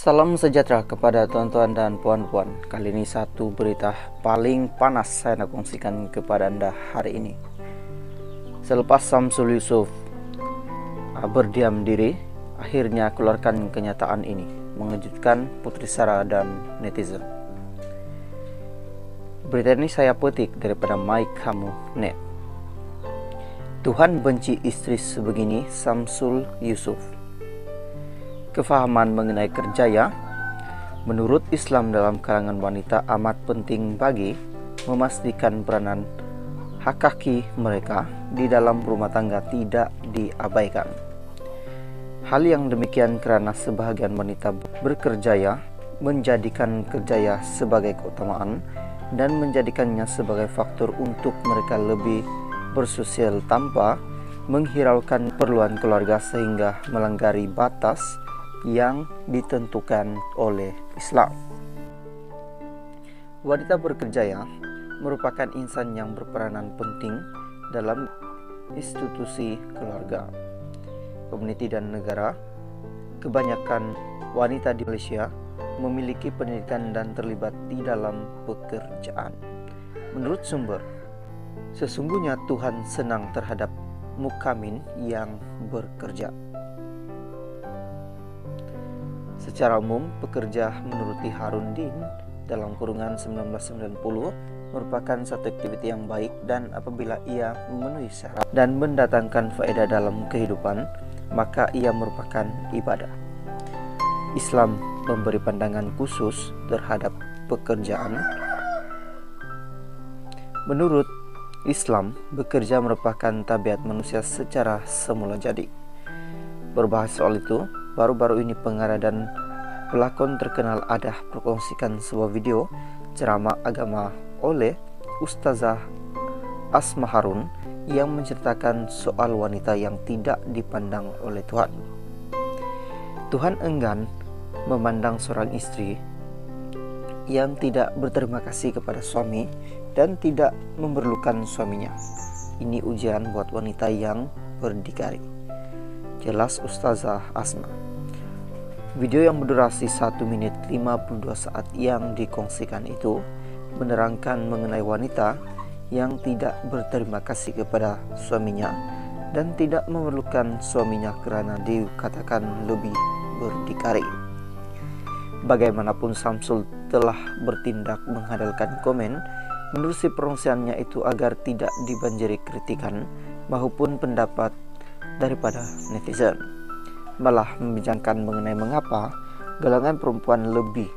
Salam sejahtera kepada tuan-tuan dan puan-puan. Kali ini satu berita paling panas saya nak kongsikan kepada anda hari ini. Selepas Samsul Yusuf berdiam diri, akhirnya keluarkan kenyataan ini, mengejutkan Putri Sarah dan netizen. Berita ini saya petik daripada mykamu.net. Tuhan benci istri sebegini, Samsul Yusuf. Kefahaman mengenai kerjaya menurut Islam dalam kalangan wanita amat penting bagi memastikan peranan hak-haki mereka di dalam rumah tangga tidak diabaikan. Hal yang demikian kerana sebahagian wanita berkerjaya menjadikan kerjaya sebagai keutamaan dan menjadikannya sebagai faktor untuk mereka lebih bersosial tanpa menghiraukan keperluan keluarga sehingga melanggari batas yang ditentukan oleh Islam. Wanita berkerjaya merupakan insan yang berperanan penting dalam institusi keluarga, komuniti dan negara. Kebanyakan wanita di Malaysia memiliki pendidikan dan terlibat di dalam pekerjaan. Menurut sumber, sesungguhnya Tuhan senang terhadap mukamin yang bekerja. Secara umum, pekerja menuruti Harun Din dalam kurungan 1990 merupakan satu aktiviti yang baik, dan apabila ia memenuhi syarat dan mendatangkan faedah dalam kehidupan, maka ia merupakan ibadah. Islam memberi pandangan khusus terhadap pekerjaan. Menurut Islam, bekerja merupakan tabiat manusia secara semula jadi. Berbahas soal itu, baru-baru ini pengarah dan pelakon terkenal Adah berkongsikan sebuah video ceramah agama oleh Ustazah Asma Harun yang menceritakan soal wanita yang tidak dipandang oleh Tuhan. Tuhan enggan memandang seorang istri yang tidak berterima kasih kepada suami dan tidak memerlukan suaminya. Ini ujian buat wanita yang berdikari, jelas Ustazah Asma. Video yang berdurasi 1 menit 52 saat yang dikongsikan itu menerangkan mengenai wanita yang tidak berterima kasih kepada suaminya dan tidak memerlukan suaminya kerana dikatakan lebih berdikari. Bagaimanapun Samsul telah bertindak mengandalkan komen menerusi perongsiannya itu agar tidak dibanjiri kritikan maupun pendapat daripada netizen, malah membincangkan mengenai mengapa galangan perempuan lebih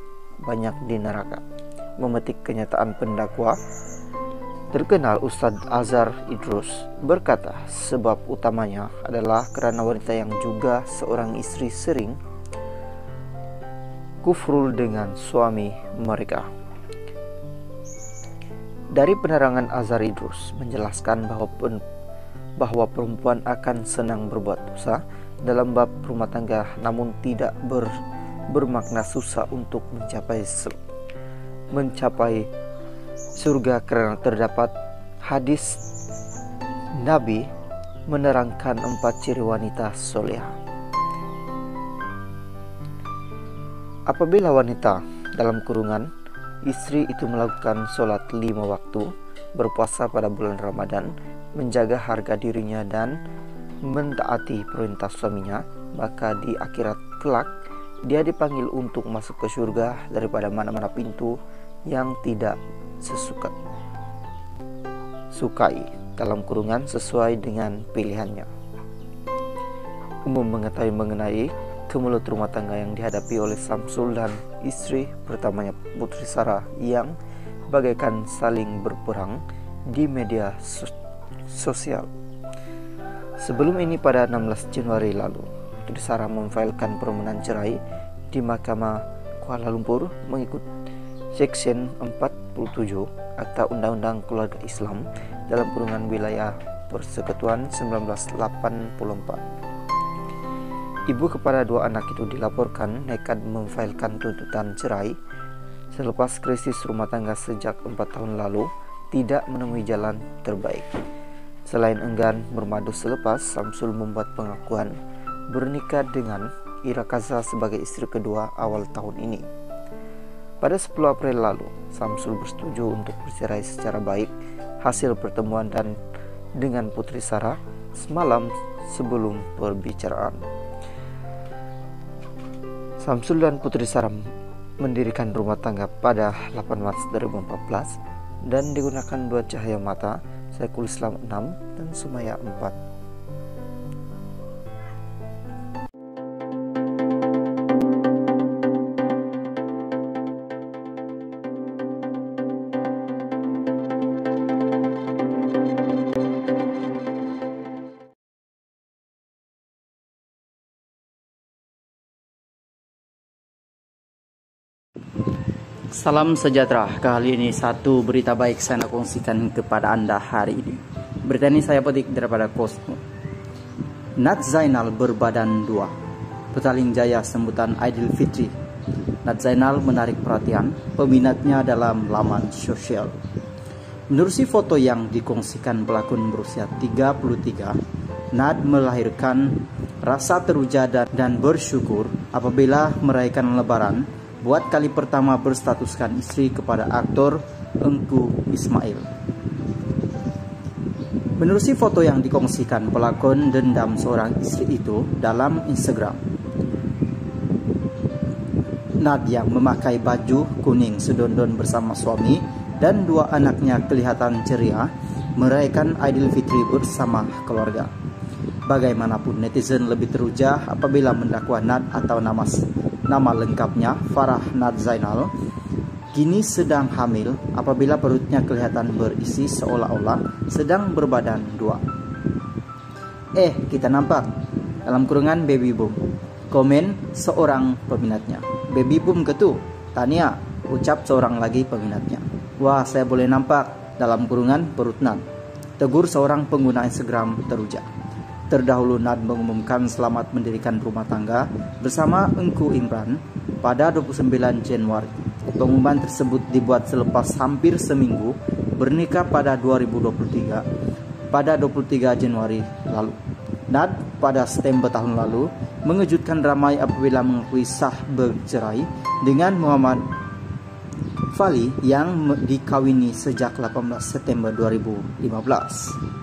banyak di neraka. Memetik kenyataan pendakwa terkenal Ustadz Azhar Idrus berkata, sebab utamanya adalah kerana wanita yang juga seorang istri sering kufrul dengan suami mereka. Dari penerangan Azhar Idrus menjelaskan bahwa perempuan akan senang berbuat dosa dalam bab rumah tangga, namun tidak bermakna susah untuk mencapai surga kerana terdapat hadis Nabi menerangkan 4 ciri wanita solehah. Apabila wanita dalam kurungan istri itu melakukan solat 5 waktu, berpuasa pada bulan Ramadan, menjaga harga dirinya dan mentaati perintah suaminya, maka di akhirat kelak dia dipanggil untuk masuk ke surga daripada mana-mana pintu yang tidak sukai dalam kurungan sesuai dengan pilihannya. Umum mengetahui mengenai kemelut rumah tangga yang dihadapi oleh Samsul dan istri pertamanya Putri Sarah yang bagaikan saling berperang di media sosial. Sebelum ini pada 16 Januari lalu, Putri Sarah memfailkan permohonan cerai di Mahkamah Kuala Lumpur mengikut Seksyen 47 Akta Undang-Undang Keluarga Islam dalam kurungan Wilayah Persekutuan 1984. Ibu kepada 2 anak itu dilaporkan nekat memfailkan tuntutan cerai selepas krisis rumah tangga sejak 4 tahun lalu tidak menemui jalan terbaik. Selain enggan bermadu selepas, Samsul membuat pengakuan bernikah dengan Ira Kaza sebagai istri kedua awal tahun ini. Pada 10 April lalu, Samsul bersetuju untuk bercerai secara baik hasil pertemuan dan dengan Putri Sarah semalam sebelum perbicaraan. Samsul dan Putri Sarah mendirikan rumah tangga pada 8 Maret 2014 dan digunakan dua cahaya mata, Syekhul Islam 6 dan Sumaya 4. Salam sejahtera. Kali ini satu berita baik saya nak kongsikan kepada Anda hari ini. Berita ini saya petik daripada Cosmo. Nad Zainal berbadan dua. Petaling Jaya sambutan Aidilfitri. Nad Zainal menarik perhatian peminatnya dalam laman sosial. Menerusi foto yang dikongsikan pelakon berusia 33, Nad melahirkan rasa teruja dan bersyukur apabila merayakan Lebaran buat kali pertama berstatuskan istri kepada aktor Engku Ismail. Menerusi foto yang dikongsikan pelakon dendam seorang istri itu dalam Instagram, Nad yang memakai baju kuning sedondon bersama suami dan dua anaknya kelihatan ceria merayakan Aidilfitri bersama keluarga. Bagaimanapun netizen lebih teruja apabila mendakwa Nad atau nama lengkapnya Farah Nad Zainal kini sedang hamil apabila perutnya kelihatan berisi seolah-olah sedang berbadan dua. Kita nampak dalam kurungan baby boom. Komen seorang peminatnya. Baby boom ketu, Tania, ucap seorang lagi peminatnya. Wah, saya boleh nampak dalam kurungan perut Nad, tegur seorang pengguna Instagram teruja. Terdahulu Nad mengumumkan selamat mendirikan rumah tangga bersama Engku Imran pada 29 Januari. Pengumuman tersebut dibuat selepas hampir seminggu bernikah pada 2023 pada 23 Januari lalu. Nad pada September tahun lalu mengejutkan ramai apabila mengakui sah bercerai dengan Muhammad Fali yang dikawini sejak 18 September 2015.